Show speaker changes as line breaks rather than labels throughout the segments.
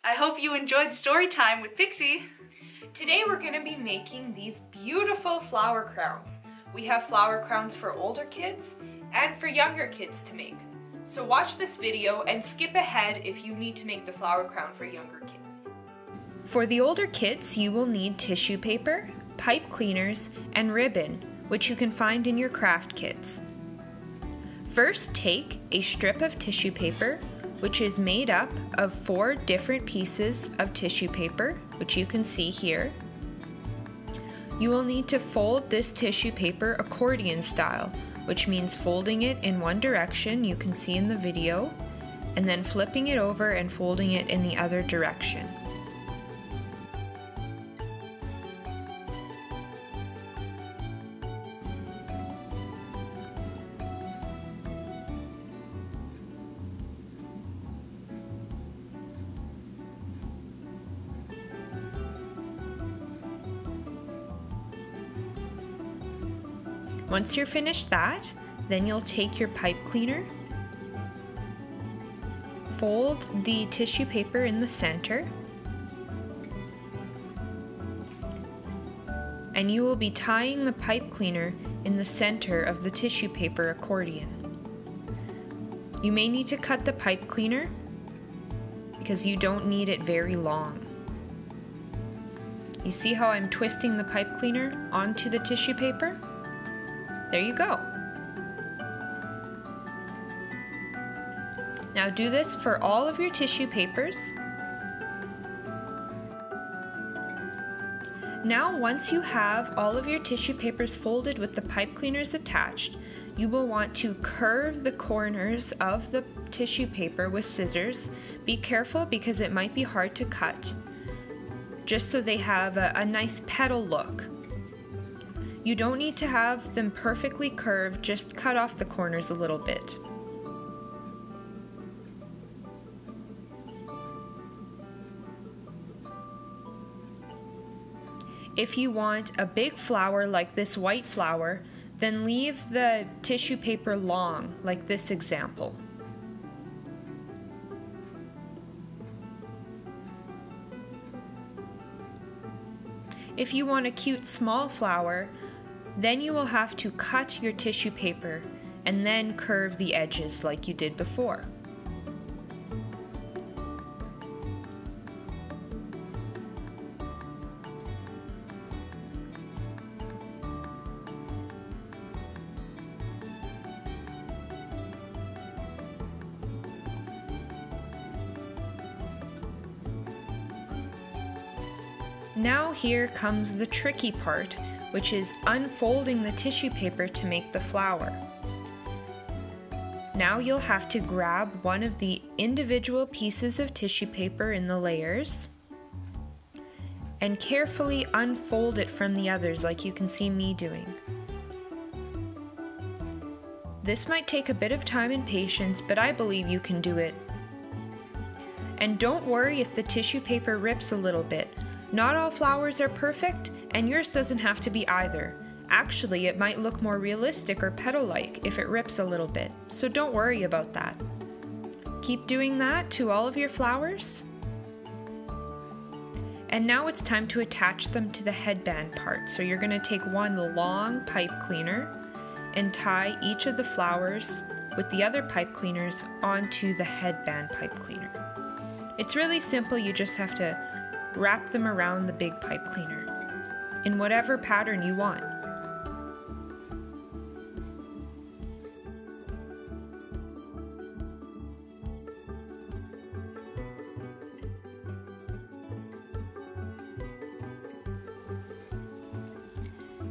I hope you enjoyed story time with Pixie.
Today we're going to be making these beautiful flower crowns. We have flower crowns for older kids and for younger kids to make. So watch this video and skip ahead if you need to make the flower crown for younger kids. For the older kids, you will need tissue paper, pipe cleaners, and ribbon, which you can find in your craft kits. First, take a strip of tissue paper, which is made up of 4 different pieces of tissue paper, which you can see here. You will need to fold this tissue paper accordion style, which means folding it in one direction, you can see in the video, and then flipping it over and folding it in the other direction. Once you're finished that, then you'll take your pipe cleaner, fold the tissue paper in the center, and you will be tying the pipe cleaner in the center of the tissue paper accordion. You may need to cut the pipe cleaner because you don't need it very long. You see how I'm twisting the pipe cleaner onto the tissue paper? There you go. Now do this for all of your tissue papers. Now once you have all of your tissue papers folded with the pipe cleaners attached, you will want to curve the corners of the tissue paper with scissors. Be careful because it might be hard to cut, just so they have a nice petal look. You don't need to have them perfectly curved, just cut off the corners a little bit. If you want a big flower like this white flower, then leave the tissue paper long, like this example. If you want a cute small flower, then you will have to cut your tissue paper and then curve the edges like you did before. Now here comes the tricky part, which is unfolding the tissue paper to make the flower. Now you'll have to grab one of the individual pieces of tissue paper in the layers and carefully unfold it from the others like you can see me doing. This might take a bit of time and patience, but I believe you can do it. And don't worry if the tissue paper rips a little bit. Not all flowers are perfect, and yours doesn't have to be either. Actually, it might look more realistic or petal-like if it rips a little bit, so don't worry about that. Keep doing that to all of your flowers. And now it's time to attach them to the headband part. So you're going to take one long pipe cleaner and tie each of the flowers with the other pipe cleaners onto the headband pipe cleaner. It's really simple, you just have to wrap them around the big pipe cleaner in whatever pattern you want.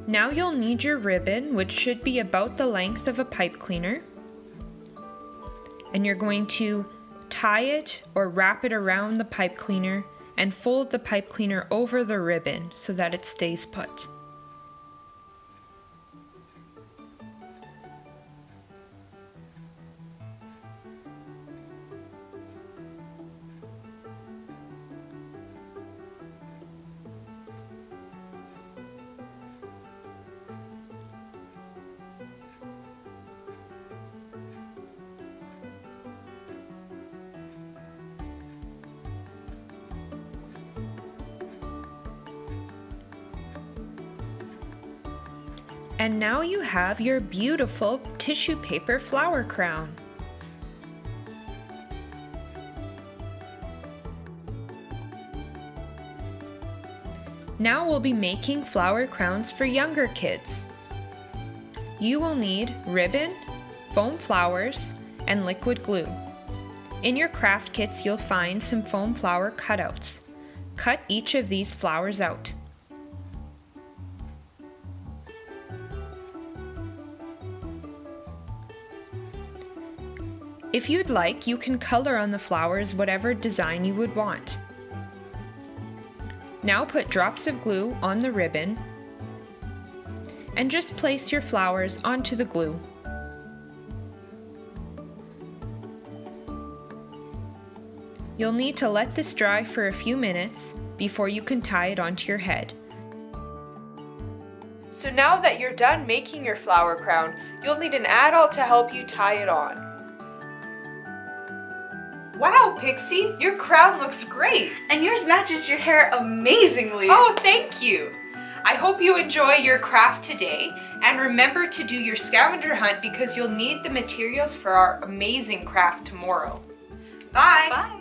Now you'll need your ribbon, which should be about the length of a pipe cleaner, and you're going to tie it or wrap it around the pipe cleaner and fold the pipe cleaner over the ribbon so that it stays put. And now you have your beautiful tissue paper flower crown. Now we'll be making flower crowns for younger kids. You will need ribbon, foam flowers, and liquid glue. In your craft kits, you'll find some foam flower cutouts. Cut each of these flowers out. If you'd like, you can color on the flowers whatever design you would want. Now put drops of glue on the ribbon and just place your flowers onto the glue. You'll need to let this dry for a few minutes before you can tie it onto your head. So now that you're done making your flower crown, you'll need an adult to help you tie it on. Wow, Pixie, your crown looks great!
And yours matches your hair amazingly!
Oh, thank you! I hope you enjoy your craft today, and remember to do your scavenger hunt because you'll need the materials for our amazing craft tomorrow. Bye!
Bye!